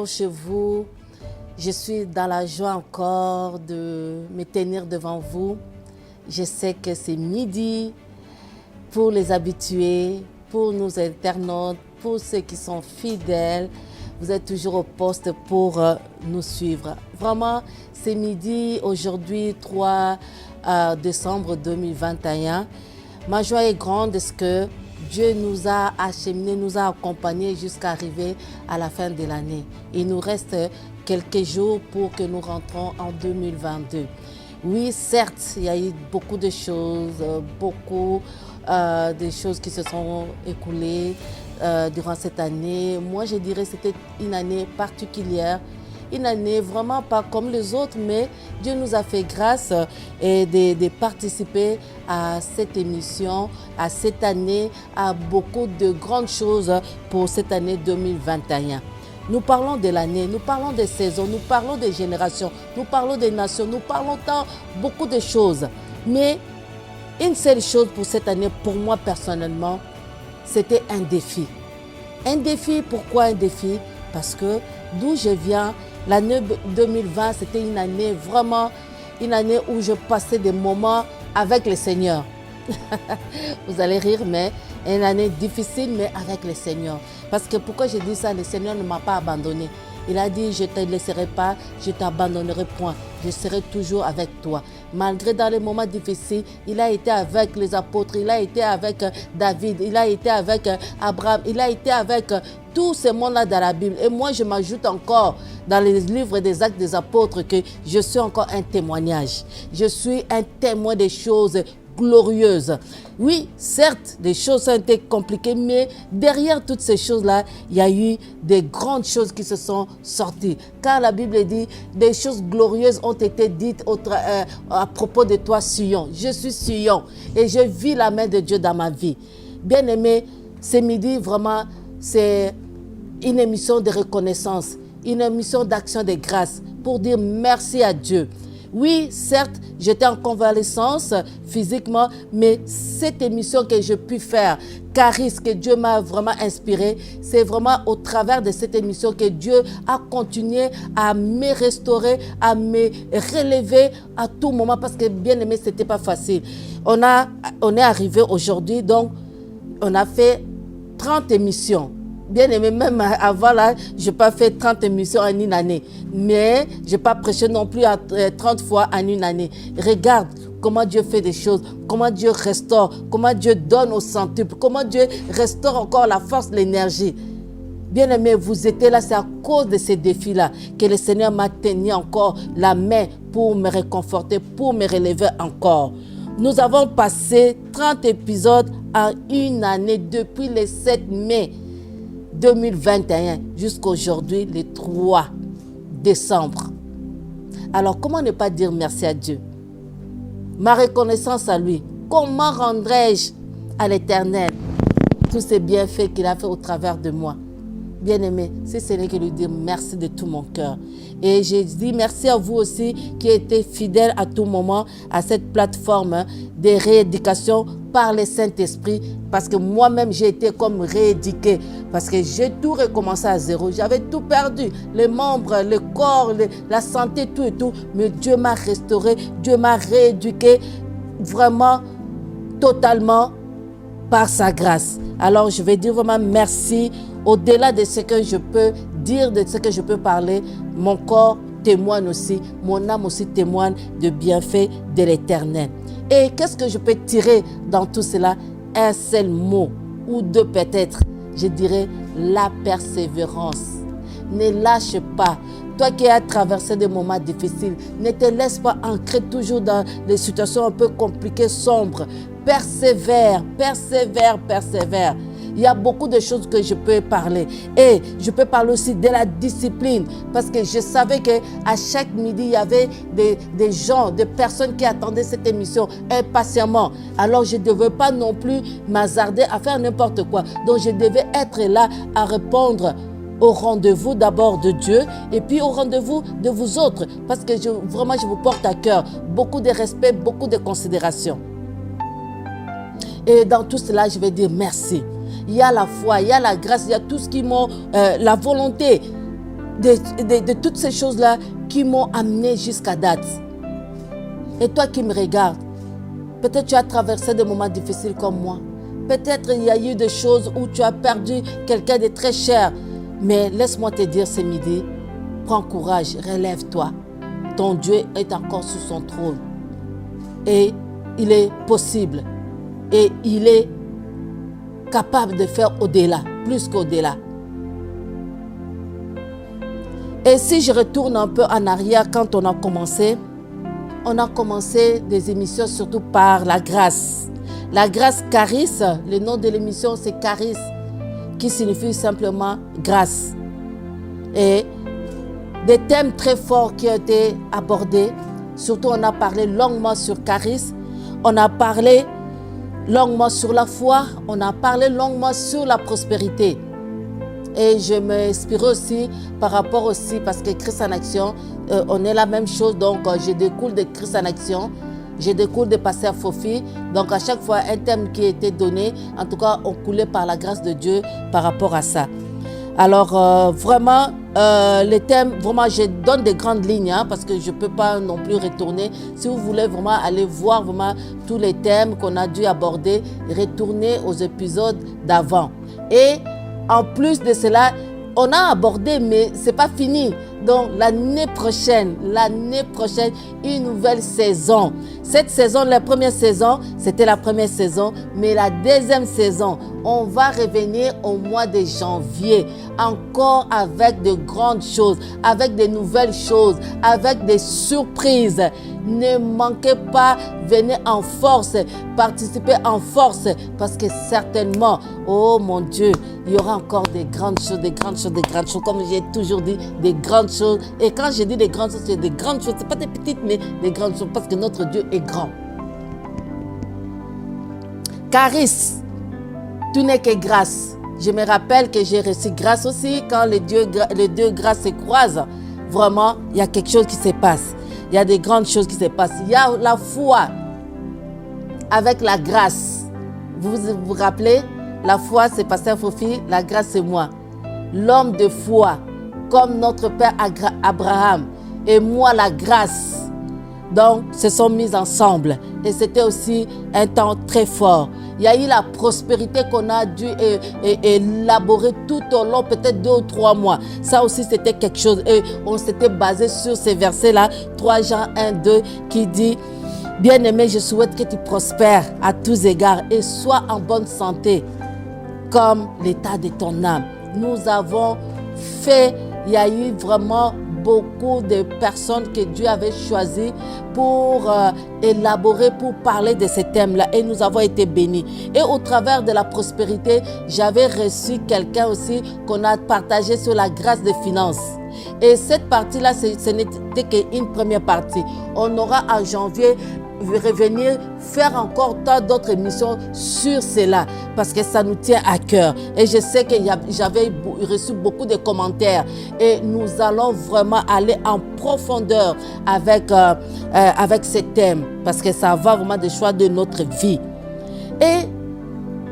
bonjour chez vous. Je suis dans la joie encore de me tenir devant vous. Je sais que c'est midi pour les habitués, pour nos internautes, pour ceux qui sont fidèles. Vous êtes toujours au poste pour nous suivre. Vraiment, c'est midi aujourd'hui, 3 décembre 2021. Ma joie est grande parce que Dieu nous a acheminés, nous a accompagnés jusqu'à arriver à la fin de l'année. Il nous reste quelques jours pour que nous rentrons en 2022. Oui, certes, il y a eu beaucoup de choses, de choses qui se sont écoulées durant cette année. Moi, je dirais que c'était une année particulière. Une année vraiment pas comme les autres, mais Dieu nous a fait grâce de participer à cette émission, à cette année, à beaucoup de grandes choses pour cette année 2021. Nous parlons de l'année, nous parlons des saisons, nous parlons des générations, nous parlons des nations, nous parlons tant beaucoup de choses. Mais une seule chose pour cette année, pour moi personnellement, c'était un défi. Un défi, pourquoi un défi? Parce que d'où je viens, l'année 2020, c'était une année vraiment, une année où je passais des moments avec le Seigneur. Vous allez rire, mais une année difficile, mais avec le Seigneur. Parce que pourquoi je dis ça, le Seigneur ne m'a pas abandonné. Il a dit, je ne te laisserai pas, je ne t'abandonnerai point. Je serai toujours avec toi. Malgré dans les moments difficiles, il a été avec les apôtres, il a été avec David, il a été avec Abraham, il a été avec tous ces mondes-là dans la Bible. Et moi, je m'ajoute encore dans les livres des Actes des Apôtres que je suis encore un témoignage. Je suis un témoin des choses glorieuses. Oui, certes, des choses ont été compliquées, mais derrière toutes ces choses-là, il y a eu des grandes choses qui se sont sorties. Car la Bible dit, des choses glorieuses ont été dites à propos de toi, Sion. Je suis Sion et je vis la main de Dieu dans ma vie. Bien-aimé, ce midi, vraiment, c'est une émission de reconnaissance, une émission d'action de grâce pour dire merci à Dieu. Oui, certes, j'étais en convalescence physiquement, mais cette émission que j'ai pu faire, Caris, que Dieu m'a vraiment inspiré, c'est vraiment au travers de cette émission que Dieu a continué à me restaurer, à me relever à tout moment, parce que bien aimé, ce n'était pas facile. On est arrivé aujourd'hui, donc on a fait 30 émissions. Bien aimé, même avant là, je n'ai pas fait 30 émissions en une année. Mais je n'ai pas prêché non plus 30 fois en une année. Regarde comment Dieu fait des choses, comment Dieu restaure, comment Dieu donne au centuple, comment Dieu restaure encore la force, l'énergie. Bien aimé, vous étiez là, c'est à cause de ces défis-là que le Seigneur m'a tenu encore la main pour me réconforter, pour me relever encore. Nous avons passé 30 épisodes en une année depuis le 7 mai. 2021 jusqu'à aujourd'hui, le 3 décembre. Alors, comment ne pas dire merci à Dieu? Ma reconnaissance à lui. Comment rendrai-je à l'Éternel tous ces bienfaits qu'il a fait au travers de moi? Bien-aimé, si ce n'est que lui dire merci de tout mon cœur. Et je dis merci à vous aussi qui étiez fidèles à tout moment à cette plateforme de rééducation par le Saint-Esprit, parce que moi-même j'ai été comme rééduqué, parce que j'ai tout recommencé à zéro, j'avais tout perdu, les membres, le corps, la santé, tout et tout, mais Dieu m'a restauré, Dieu m'a rééduqué vraiment, totalement, par sa grâce. Alors je vais dire vraiment merci, au-delà de ce que je peux dire, de ce que je peux parler, mon corps témoigne aussi, mon âme aussi témoigne de bienfaits de l'Éternel. Et qu'est-ce que je peux tirer dans tout cela? Un seul mot, ou deux peut-être, je dirais la persévérance. Ne lâche pas. Toi qui as traversé des moments difficiles, ne te laisse pas ancrer toujours dans des situations un peu compliquées, sombres. Persévère, persévère, persévère. Il y a beaucoup de choses que je peux parler. Et je peux parler aussi de la discipline. Parce que je savais qu'à chaque midi, il y avait des gens, des personnes qui attendaient cette émission impatiemment. Alors, je ne devais pas non plus m'hasarder à faire n'importe quoi. Donc, je devais être là à répondre au rendez-vous d'abord de Dieu et puis au rendez-vous de vous autres. Parce que vraiment, je vous porte à cœur beaucoup de respect, beaucoup de considération. Et dans tout cela, je vais dire merci. Il y a la foi, il y a la grâce, il y a tout ce qui m'ont la volonté de toutes ces choses-là qui m'ont amené jusqu'à date. Et toi qui me regardes, peut-être tu as traversé des moments difficiles comme moi. Peut-être il y a eu des choses où tu as perdu quelqu'un de très cher. Mais laisse-moi te dire ce midi, prends courage, relève-toi. Ton Dieu est encore sur son trône. Et il est possible. Et il est capable de faire au-delà, plus qu'au-delà. Et si je retourne un peu en arrière, quand on a commencé des émissions surtout par la grâce. La grâce Charis, le nom de l'émission c'est Charis, qui signifie simplement grâce. Et des thèmes très forts qui ont été abordés, surtout on a parlé longuement sur Charis, on a parlé longuement sur la foi, on a parlé longuement sur la prospérité. Et je m'inspire aussi par rapport aussi, parce que Christ en action, on est la même chose, donc je découle de Christ en action, je découle de Pasteur Fofi. Donc à chaque fois, un thème qui était donné, en tout cas, on coulait par la grâce de Dieu par rapport à ça. Alors vraiment, les thèmes, vraiment, je donne des grandes lignes, hein, parce que je ne peux pas non plus retourner. Si vous voulez vraiment aller voir vraiment tous les thèmes qu'on a dû aborder, retournez aux épisodes d'avant. Et en plus de cela, on a abordé, mais ce n'est pas fini. Donc, l'année prochaine, une nouvelle saison. Cette saison, la première saison, c'était la première saison, mais la deuxième saison, on va revenir au mois de janvier, encore avec de grandes choses, avec de nouvelles choses, avec des surprises. Ne manquez pas, venez en force, participez en force, parce que certainement, oh mon Dieu, il y aura encore des grandes choses, comme j'ai toujours dit, des grandes choses. Et quand je dis des grandes choses, c'est des grandes choses, c'est pas des petites, mais des grandes choses, parce que notre Dieu est grand. Charis, tout n'est que grâce. Je me rappelle que j'ai reçu grâce aussi, quand les deux grâces se croisent, vraiment, il y a quelque chose qui se passe. Il y a des grandes choses qui se passent. Il y a la foi avec la grâce. Vous vous rappelez? La foi, c'est Pasteur Fofi, la grâce, c'est moi. L'homme de foi, comme notre père Abraham, et moi, la grâce. Donc, se sont mis ensemble. Et c'était aussi un temps très fort. Il y a eu la prospérité qu'on a dû élaborer tout au long, peut-être 2 ou 3 mois. Ça aussi, c'était quelque chose. Et on s'était basé sur ces versets-là, 3 Jean 1, 2, qui dit « Bien-aimé, je souhaite que tu prospères à tous égards et sois en bonne santé, comme l'état de ton âme. » Nous avons fait, il y a eu vraiment beaucoup de personnes que Dieu avait choisies pour élaborer, pour parler de ces thèmes-là. Et nous avons été bénis. Et au travers de la prospérité, j'avais reçu quelqu'un aussi qu'on a partagé sur la grâce des finances. Et cette partie-là, ce n'était qu'une première partie. On aura en janvier revenir faire encore tant d'autres émissions sur cela parce que ça nous tient à cœur et je sais que j'avais reçu beaucoup de commentaires et nous allons vraiment aller en profondeur avec ces thèmes parce que ça va vraiment des choix de notre vie. Et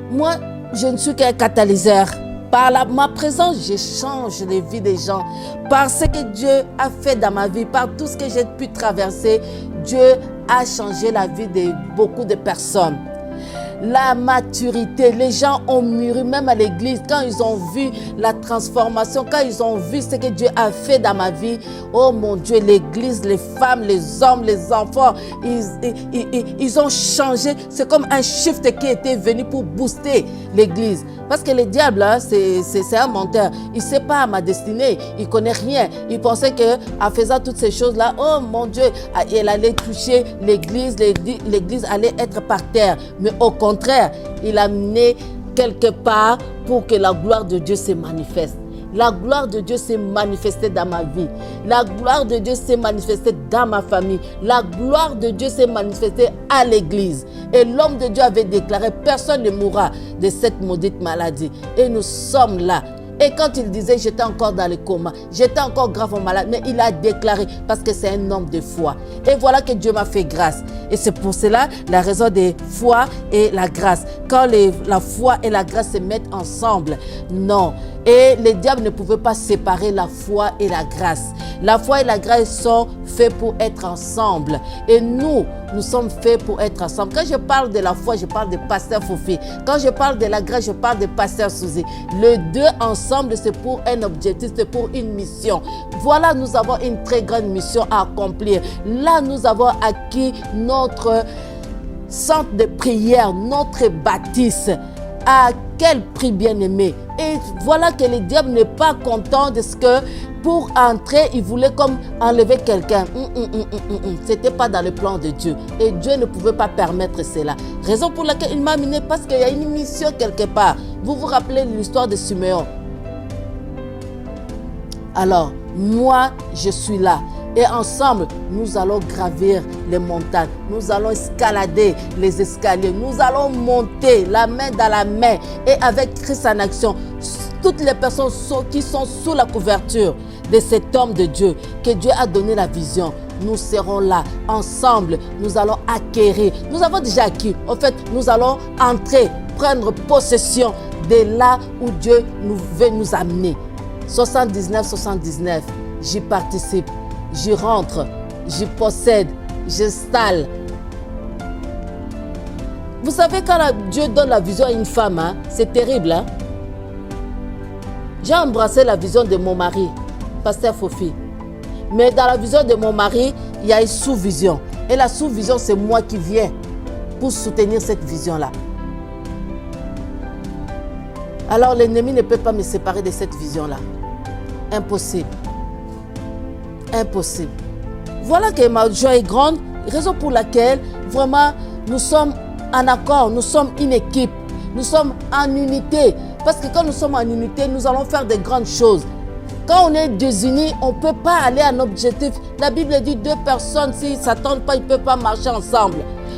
moi, je ne suis qu'un catalyseur. Par ma présence, je change les vies des gens. Par ce que Dieu a fait dans ma vie, par tout ce que j'ai pu traverser, Dieu a changé la vie de beaucoup de personnes. La maturité, les gens ont mûri même à l'église quand ils ont vu la transformation, quand ils ont vu ce que Dieu a fait dans ma vie. Oh mon Dieu, l'église, les femmes, les hommes, les enfants, ils ont changé. C'est comme un shift qui était venu pour booster l'église. Parce que le diable, c'est un menteur. Il ne sait pas ma destinée. Il ne connaît rien. Il pensait qu'en faisant toutes ces choses-là, oh mon Dieu, elle allait toucher l'église. L'église allait être par terre. Mais au contraire, il a mené quelque part pour que la gloire de Dieu se manifeste. La gloire de Dieu s'est manifestée dans ma vie. La gloire de Dieu s'est manifestée dans ma famille. La gloire de Dieu s'est manifestée à l'église. Et l'homme de Dieu avait déclaré, personne ne mourra de cette maudite maladie. Et nous sommes là. Et quand il disait, j'étais encore dans le coma, j'étais encore gravement malade, mais il a déclaré, parce que c'est un homme de foi. Et voilà que Dieu m'a fait grâce. Et c'est pour cela, la raison des foi et la grâce. Quand la foi et la grâce se mettent ensemble, non, Et les diables ne pouvaient pas séparer la foi et la grâce. La foi et la grâce sont faits pour être ensemble. Et nous sommes faits pour être ensemble. Quand je parle de la foi, je parle de pasteur Fofi. Quand je parle de la grâce, je parle de pasteur Suzy. Les deux ensemble, c'est pour un objectif, c'est pour une mission. Voilà, nous avons une très grande mission à accomplir. Là, nous avons acquis notre centre de prière, notre bâtisse. À quel prix, bien-aimé. Et voilà que le diable n'est pas content de ce que pour entrer, il voulait comme enlever quelqu'un. Ce n'était pas dans le plan de Dieu. Et Dieu ne pouvait pas permettre cela. Raison pour laquelle il m'a amené, parce qu'il y a une mission quelque part. Vous vous rappelez l'histoire de Siméon. Alors, moi, je suis là. Et ensemble, nous allons gravir les montagnes. Nous allons escalader les escaliers. Nous allons monter la main dans la main. Et avec Christ en action, toutes les personnes qui sont sous la couverture de cet homme de Dieu, que Dieu a donné la vision, nous serons là. Ensemble, nous allons acquérir. Nous avons déjà acquis. En fait, nous allons entrer, prendre possession de là où Dieu veut nous amener. 79, j'y participe. J'y rentre, j'y possède, j'installe. Vous savez, quand Dieu donne la vision à une femme, hein, c'est terrible. Hein? J'ai embrassé la vision de mon mari, pasteur Fofi. Mais dans la vision de mon mari, il y a une sous-vision. Et la sous-vision, c'est moi qui viens pour soutenir cette vision-là. Alors l'ennemi ne peut pas me séparer de cette vision-là. Impossible. Impossible. Voilà que ma joie est grande, raison pour laquelle vraiment nous sommes en accord, nous sommes une équipe, nous sommes en unité. Parce que quand nous sommes en unité, nous allons faire de grandes choses. Quand on est désunis, on ne peut pas aller à un objectif. La Bible dit 2 personnes, s'ils ne s'attendent pas, ils ne peuvent pas marcher ensemble.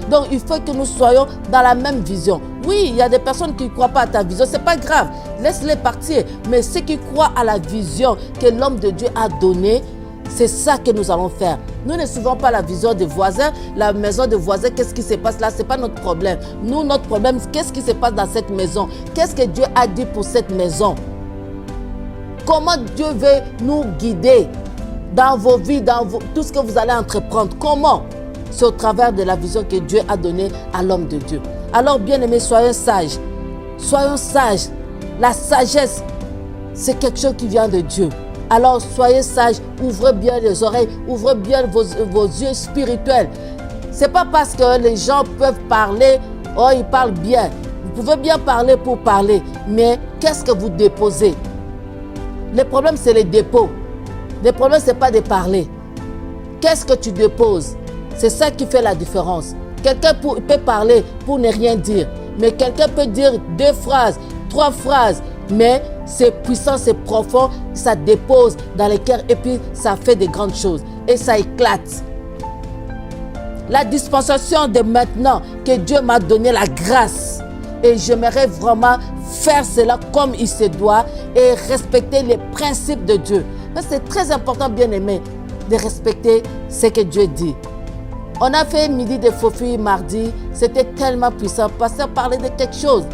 Donc il faut que nous soyons dans la même vision. Oui, il y a des personnes qui ne croient pas à ta vision, ce n'est pas grave, laisse-les partir. Mais ceux qui croient à la vision que l'homme de Dieu a donnée, c'est ça que nous allons faire. Nous ne suivons pas la vision des voisins, la maison des voisins, qu'est-ce qui se passe là, ce n'est pas notre problème. Nous, notre problème, qu'est-ce qui se passe dans cette maison? Qu'est-ce que Dieu a dit pour cette maison? Comment Dieu veut nous guider dans vos vies, dans tout ce que vous allez entreprendre? Comment? C'est au travers de la vision que Dieu a donnée à l'homme de Dieu. Alors, bien-aimés, soyons sages. Soyons sages. La sagesse, c'est quelque chose qui vient de Dieu. Alors soyez sages, ouvrez bien les oreilles, ouvrez bien vos yeux spirituels. Ce n'est pas parce que les gens peuvent parler, oh ils parlent bien. Vous pouvez bien parler pour parler, mais qu'est-ce que vous déposez? Le problème c'est les dépôts. Le problème c'est pas de parler. Qu'est-ce que tu déposes? C'est ça qui fait la différence. Quelqu'un peut parler pour ne rien dire, mais quelqu'un peut dire 2 phrases, 3 phrases, mais c'est puissant, c'est profond, ça dépose dans les cœurs et puis ça fait de grandes choses et ça éclate. La dispensation de maintenant que Dieu m'a donné la grâce et j'aimerais vraiment faire cela comme il se doit et respecter les principes de Dieu. C'est très important, bien aimé, de respecter ce que Dieu dit. On a fait midi de Fofi mardi, c'était tellement puissant. Pasteur parlait de quelque chose,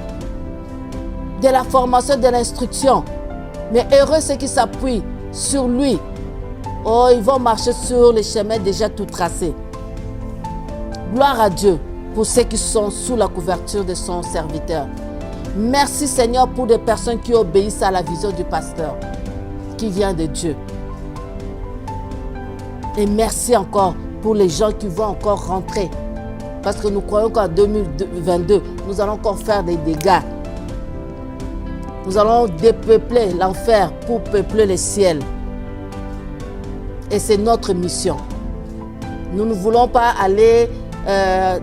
de la formation, de l'instruction. Mais heureux ceux qui s'appuient sur lui. Oh, ils vont marcher sur les chemins déjà tout tracés. Gloire à Dieu pour ceux qui sont sous la couverture de son serviteur. Merci Seigneur pour des personnes qui obéissent à la vision du pasteur qui vient de Dieu. Et merci encore pour les gens qui vont encore rentrer. Parce que nous croyons qu'en 2022, nous allons encore faire des dégâts. Nous allons dépeupler l'enfer pour peupler le ciel. Et c'est notre mission. Nous ne voulons pas aller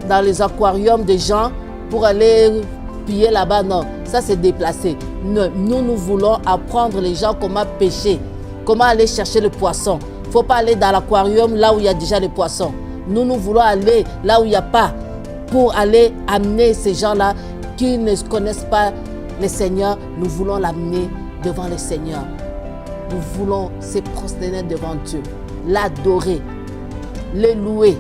dans les aquariums des gens pour aller piller là-bas. Non, ça c'est déplacé. Nous voulons apprendre les gens comment pêcher, comment aller chercher le poisson. Il ne faut pas aller dans l'aquarium là où il y a déjà les poissons. Nous voulons aller là où il n'y a pas pour aller amener ces gens-là qui ne connaissent pas le Seigneur. Nous voulons l'amener devant le Seigneur. Nous voulons se prosterner devant Dieu, l'adorer, le louer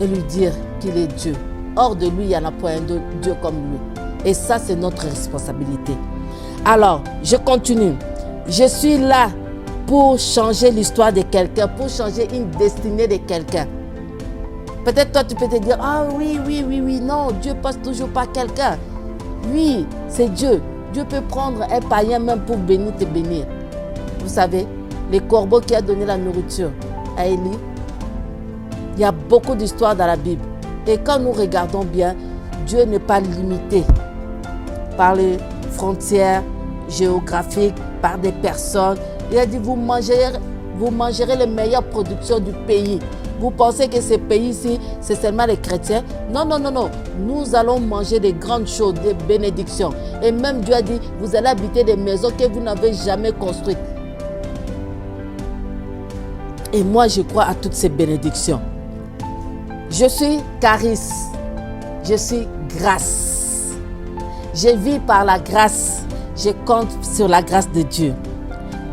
et lui dire qu'il est Dieu. Hors de lui, il n'y en a pas un Dieu comme lui. Et ça, c'est notre responsabilité. Alors, je continue. Je suis là pour changer l'histoire de quelqu'un, pour changer une destinée de quelqu'un. Peut-être toi, tu peux te dire, ah oui, non, Dieu passe toujours par quelqu'un. Oui, c'est Dieu. Dieu peut prendre un païen même pour te bénir. Vous savez, les corbeaux qui a donné la nourriture à Élie, il y a beaucoup d'histoires dans la Bible. Et quand nous regardons bien, Dieu n'est pas limité par les frontières géographiques, par des personnes. Il a dit, vous mangerez les meilleures productions du pays. Vous pensez que ce pays-ci, c'est seulement les chrétiens? Non. Nous allons manger des grandes choses, des bénédictions. Et même Dieu a dit, vous allez habiter des maisons que vous n'avez jamais construites. Et moi, je crois à toutes ces bénédictions. Je suis charisme. Je suis grâce. Je vis par la grâce. Je compte sur la grâce de Dieu.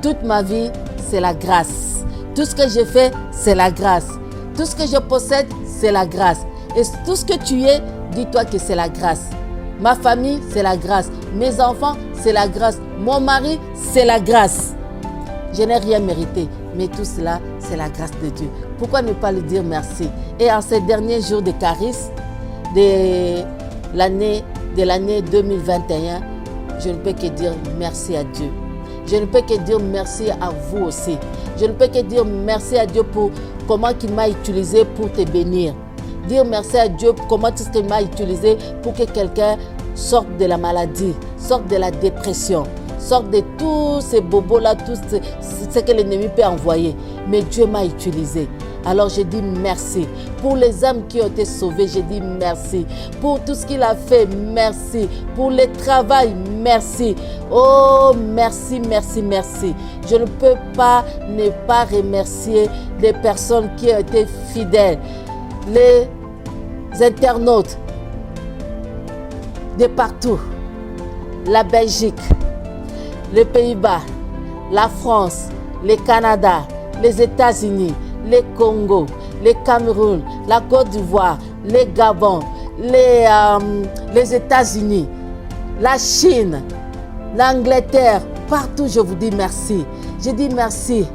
Toute ma vie, c'est la grâce. Tout ce que je fais, c'est la grâce. Tout ce que je possède, c'est la grâce. Et tout ce que tu es, dis-toi que c'est la grâce. Ma famille, c'est la grâce. Mes enfants, c'est la grâce. Mon mari, c'est la grâce. Je n'ai rien mérité, mais tout cela, c'est la grâce de Dieu. Pourquoi ne pas lui dire merci? Et en ces derniers jours de charisme, de l'année 2021, je ne peux que dire merci à Dieu. Je ne peux que dire merci à vous aussi. Je ne peux que dire merci à Dieu pour comment il m'a utilisé pour te bénir. Dire merci à Dieu pour comment est-ce qu'il m'a utilisé pour que quelqu'un sorte de la maladie, sorte de la dépression, sorte de tous ces bobos-là, tout ce que l'ennemi peut envoyer. Mais Dieu m'a utilisé. Alors je dis merci. Pour les âmes qui ont été sauvées, je dis merci. Pour tout ce qu'il a fait, merci. Pour le travail, merci. Oh, merci. Je ne peux pas ne pas remercier les personnes qui ont été fidèles. Les internautes de partout. La Belgique, les Pays-Bas, la France, le Canada, les États-Unis, le Congo, le Cameroun, la Côte d'Ivoire, le Gabon, les États-Unis, la Chine, l'Angleterre, partout je vous dis merci. Je dis merci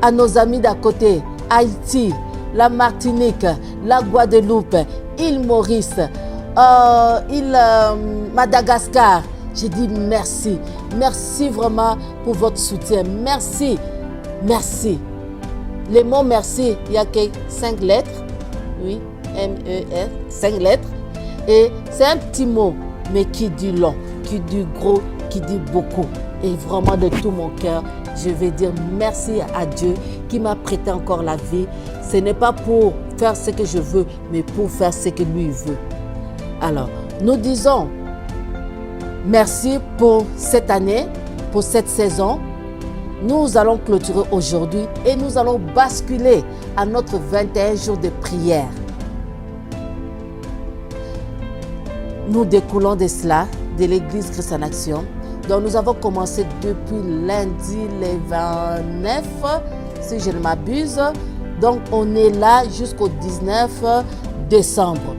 à nos amis d'à côté, Haïti, la Martinique, la Guadeloupe, île Maurice, Madagascar. Je dis merci. Merci vraiment pour votre soutien. Merci. Le mot merci, il n'y a que 5 lettres. Oui, M-E-S, 5 lettres. Et c'est un petit mot, mais qui dit long, qui dit gros, qui dit beaucoup. Et vraiment de tout mon cœur, je vais dire merci à Dieu qui m'a prêté encore la vie. Ce n'est pas pour faire ce que je veux, mais pour faire ce que lui veut. Alors, nous disons merci pour cette année, pour cette saison. Nous allons clôturer aujourd'hui et nous allons basculer à notre 21 jours de prière. Nous découlons de cela, de l'Église Christ en Action. Donc nous avons commencé depuis lundi le 29, si je ne m'abuse. Donc on est là jusqu'au 19 décembre.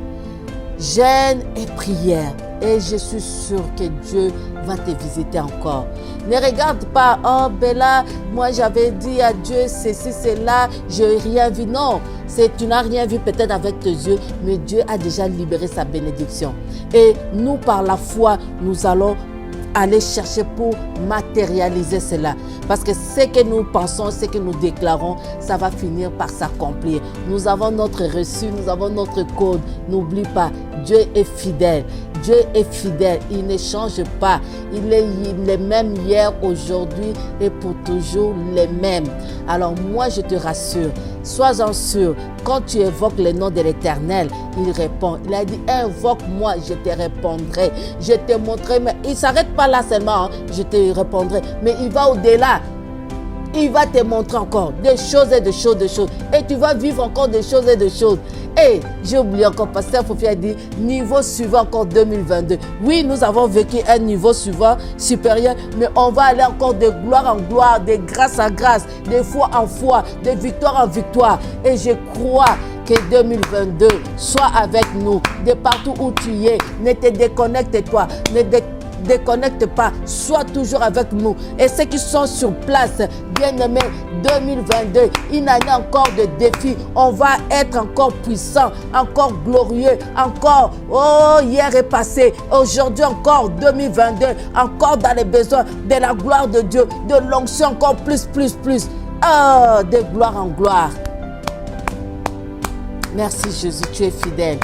Jeûne et prière. Et je suis sûre que Dieu va te visiter encore. Ne regarde pas, oh Bella, moi j'avais dit à Dieu ceci, cela, je n'ai rien vu. Non, tu n'as rien vu peut-être avec tes yeux, mais Dieu a déjà libéré sa bénédiction. Et nous, par la foi, nous allons aller chercher pour matérialiser cela. Parce que ce que nous pensons, ce que nous déclarons, ça va finir par s'accomplir. Nous avons notre reçu, nous avons notre code. N'oublie pas, Dieu est fidèle. Dieu est fidèle, il ne change pas. Il est le même hier, aujourd'hui et pour toujours les mêmes. Alors moi, je te rassure, sois-en sûr, quand tu évoques le nom de l'Éternel, il répond. Il a dit, invoque-moi, je te répondrai. Je te montrerai, mais il ne s'arrête pas là seulement, hein, je te répondrai. Mais il va au-delà. Il va te montrer encore des choses et des choses, Et tu vas vivre encore des choses et des choses. Et j'ai oublié encore, pasteur Fofi a dit, niveau suivant encore 2022. Oui, nous avons vécu un niveau suivant, supérieur, mais on va aller encore de gloire en gloire, de grâce en grâce, de foi en foi, de victoire en victoire. Et je crois que 2022 soit avec nous, de partout où tu es. Ne te déconnecte-toi, déconnecte pas, sois toujours avec nous. Et ceux qui sont sur place, bien-aimés, 2022, une année encore de défis. On va être encore puissant, encore glorieux, encore, oh, hier est passé, aujourd'hui encore 2022, encore dans les besoins de la gloire de Dieu, de l'onction encore plus. Oh, de gloire en gloire. Merci Jésus, tu es fidèle.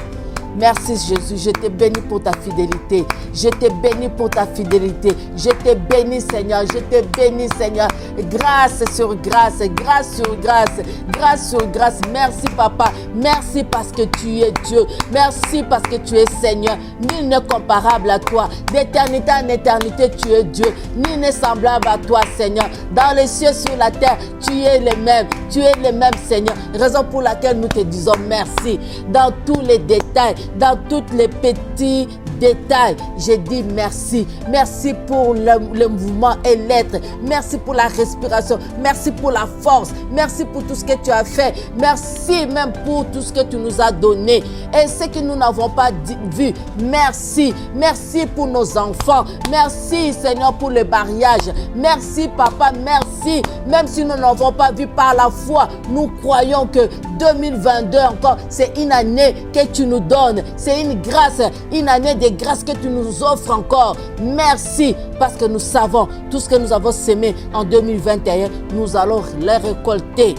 Merci Jésus, je te bénis pour ta fidélité. Je te bénis pour ta fidélité. Je te bénis Seigneur, je te bénis Seigneur. Grâce sur grâce, grâce sur grâce, grâce sur grâce. Merci Papa, merci parce que tu es Dieu. Merci parce que tu es Seigneur. Nul n'est comparable à toi. D'éternité en éternité, tu es Dieu. Nul n'est semblable à toi Seigneur. Dans les cieux, sur la terre, tu es le même. Tu es le même Seigneur. Raison pour laquelle nous te disons merci. Dans tous les détails, dans tous les petits détails, je dis merci. Merci pour le mouvement et l'être. Merci pour la respiration. Merci pour la force. Merci pour tout ce que tu as fait. Merci même pour tout ce que tu nous as donné. Et ce que nous n'avons pas vu, merci. Merci pour nos enfants. Merci Seigneur pour le mariage. Merci Papa, merci. Même si nous n'avons pas vu par la foi, nous croyons que 2022 encore, c'est une année que tu nous donnes. C'est une grâce, une année de grâce que tu nous offres encore. Merci parce que nous savons tout ce que nous avons sémé en 2021, nous allons les récolter.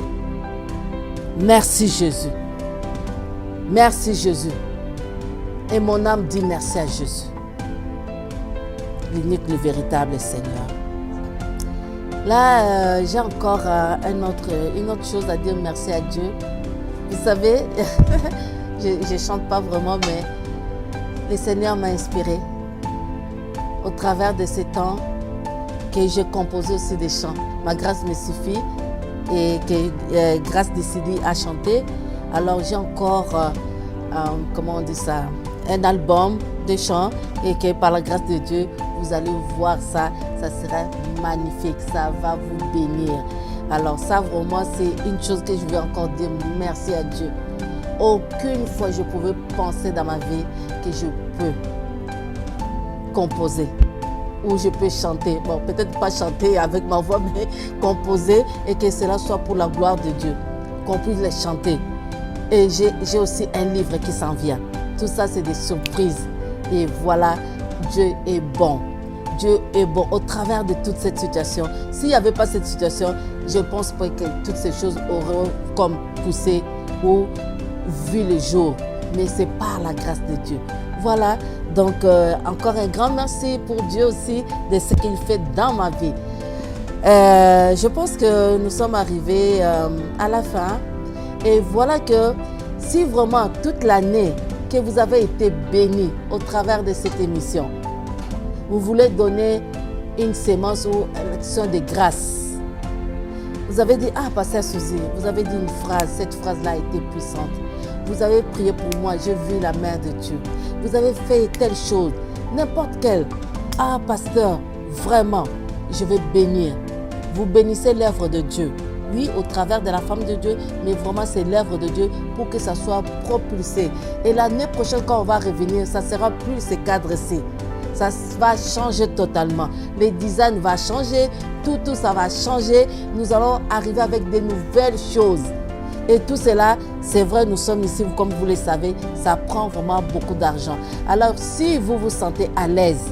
Merci Jésus. Merci Jésus. Et mon âme dit merci à Jésus. L'unique, le véritable Seigneur. Là, j'ai encore une autre chose à dire merci à Dieu. Vous savez, je ne chante pas vraiment, mais le Seigneur m'a inspiré au travers de ces temps que j'ai composé aussi des chants. Ma grâce me suffit et que grâce décidée à chanter. Alors j'ai encore, comment on dit ça, un album de chants et que par la grâce de Dieu, vous allez voir ça, ça sera magnifique, ça va vous bénir. Alors ça vraiment c'est une chose que je vais encore dire merci à Dieu. Aucune fois je pouvais penser dans ma vie que je peux composer ou je peux chanter. Bon, peut-être pas chanter avec ma voix, mais composer et que cela soit pour la gloire de Dieu, qu'on puisse les chanter. Et j'ai aussi un livre qui s'en vient. Tout ça c'est des surprises. Et voilà, Dieu est bon. Dieu est bon au travers de toute cette situation. S'il n'y avait pas cette situation, je pense pas que toutes ces choses auraient comme poussé ou vu le jour. Mais c'est par la grâce de Dieu. Voilà, donc encore un grand merci pour Dieu aussi de ce qu'il fait dans ma vie. Je pense que nous sommes arrivés à la fin. Et voilà que si vraiment toute l'année que vous avez été bénis au travers de cette émission, vous voulez donner une sémence ou une action de grâce. Vous avez dit, ah, Pasteur Suzy, vous avez dit une phrase, cette phrase-là a été puissante. Vous avez prié pour moi, j'ai vu la main de Dieu. Vous avez fait telle chose, n'importe quelle. Ah, Pasteur, vraiment, je vais bénir. Vous bénissez l'œuvre de Dieu. Oui, au travers de la femme de Dieu, mais vraiment c'est l'œuvre de Dieu pour que ça soit propulsé. Et l'année prochaine, quand on va revenir, ça ne sera plus ce cadre-ci. Ça va changer totalement. Les designs vont changer, tout ça va changer. Nous allons arriver avec de nouvelles choses. Et tout cela, c'est vrai, nous sommes ici, comme vous le savez, ça prend vraiment beaucoup d'argent. Alors, si vous vous sentez à l'aise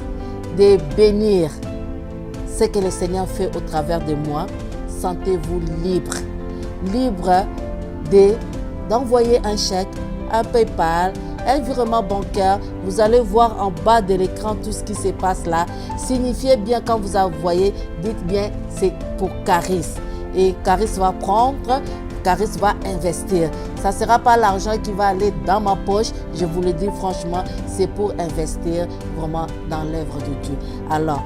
de bénir ce que le Seigneur fait au travers de moi, sentez-vous libre. Libre d'envoyer un chèque, un PayPal, un virement bancaire. Vous allez voir en bas de l'écran tout ce qui se passe là. Signifiez bien quand vous envoyez, dites bien c'est pour Caris. Et Caris va prendre, Caris va investir. Ça ne sera pas l'argent qui va aller dans ma poche. Je vous le dis franchement, c'est pour investir vraiment dans l'œuvre de Dieu. Alors,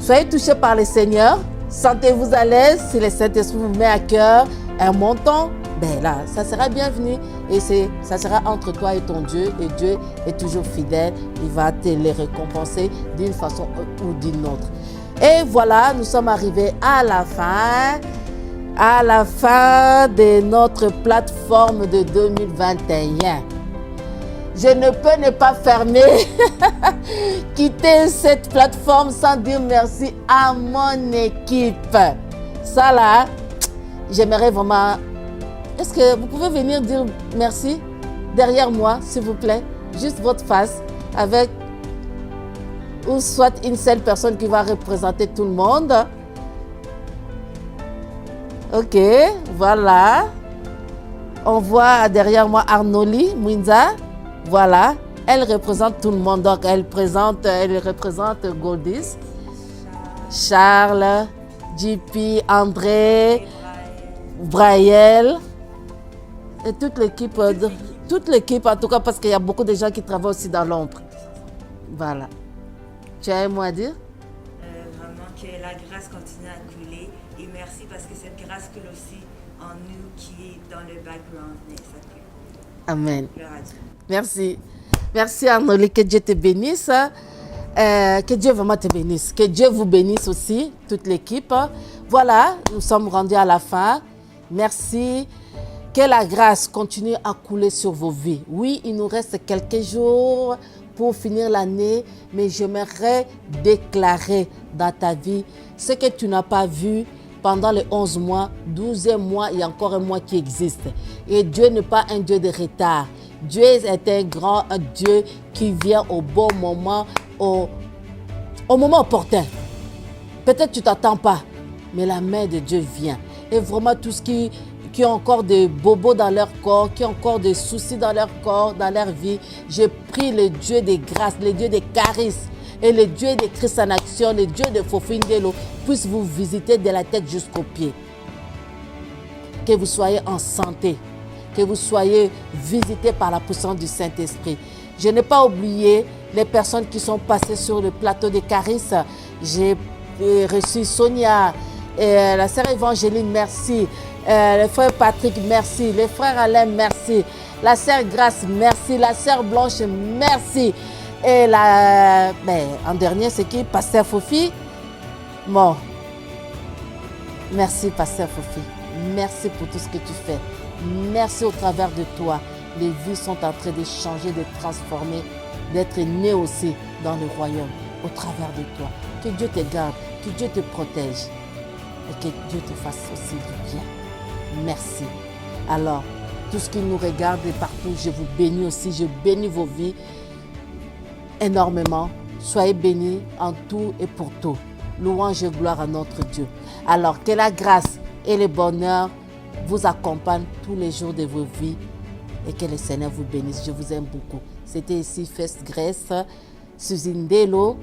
soyez touchés par le Seigneur. Sentez-vous à l'aise. Si le Saint-Esprit vous met à cœur un montant, ben là, ça sera bienvenu. Et ça sera entre toi et ton Dieu. Et Dieu est toujours fidèle. Il va te les récompenser d'une façon ou d'une autre. Et voilà, nous sommes arrivés à la fin de notre plateforme de 2021. je ne peux ne pas fermer, quitter cette plateforme sans dire merci à mon équipe. Ça là, j'aimerais vraiment... Est-ce que vous pouvez venir dire merci derrière moi, s'il vous plaît? Juste votre face avec... ou soit une seule personne qui va représenter tout le monde. Ok, voilà. On voit derrière moi Arnoli Mwinza. Voilà, elle représente tout le monde. Donc, elle représente Goldis, Charles, JP, André, Braille et toute l'équipe en tout cas, parce qu'il y a beaucoup de gens qui travaillent aussi dans l'ombre. Voilà. Tu as un mot à dire? Vraiment que la grâce continue à couler et merci parce que cette grâce coule aussi en nous qui est dans le background. Amen. Merci. Merci Arnoli, que Dieu te bénisse. Que Dieu vraiment te bénisse. Que Dieu vous bénisse aussi, toute l'équipe. Voilà, nous sommes rendus à la fin. Merci. Que la grâce continue à couler sur vos vies. Oui, il nous reste quelques jours pour finir l'année, mais j'aimerais déclarer dans ta vie ce que tu n'as pas vu pendant les 11 mois, 12e mois, il y a encore un mois qui existe. Et Dieu n'est pas un Dieu de retard. Dieu est un Dieu qui vient au bon moment, au moment opportun. Peut-être tu ne t'attends pas, mais la main de Dieu vient. Et vraiment tout ce qui ont encore des bobos dans leur corps, qui ont encore des soucis dans leur corps, dans leur vie, je prie le Dieu des grâces, le Dieu des charismes et le Dieu de Christ en action, le Dieu de Fofindelo, puisse vous visiter de la tête jusqu'aux pieds. Que vous soyez en santé, que vous soyez visités par la puissance du Saint-Esprit. Je n'ai pas oublié les personnes qui sont passées sur le plateau de Caris. J'ai reçu Sonia, la sœur Évangéline, merci. Le frère Patrick, merci. Le frère Alain, merci. La sœur Grace, merci. La sœur Blanche, merci. Et en dernier, c'est qui? Pasteur Fofi. Bon. Merci, Pasteur Fofi. Merci pour tout ce que tu fais. Merci au travers de toi. Les vies sont en train de changer, de transformer, d'être nées aussi dans le royaume au travers de toi. Que Dieu te garde, que Dieu te protège et que Dieu te fasse aussi du bien. Merci. Alors, tout ce qui nous regarde et partout, je vous bénis aussi, je bénis vos vies énormément. Soyez bénis en tout et pour tout. Louange et gloire à notre Dieu. Alors, que la grâce et le bonheur vous accompagnent tous les jours de vos vies et que le Seigneur vous bénisse. Je vous aime beaucoup. C'était ici Fest Grèce, Suzy Ndelo.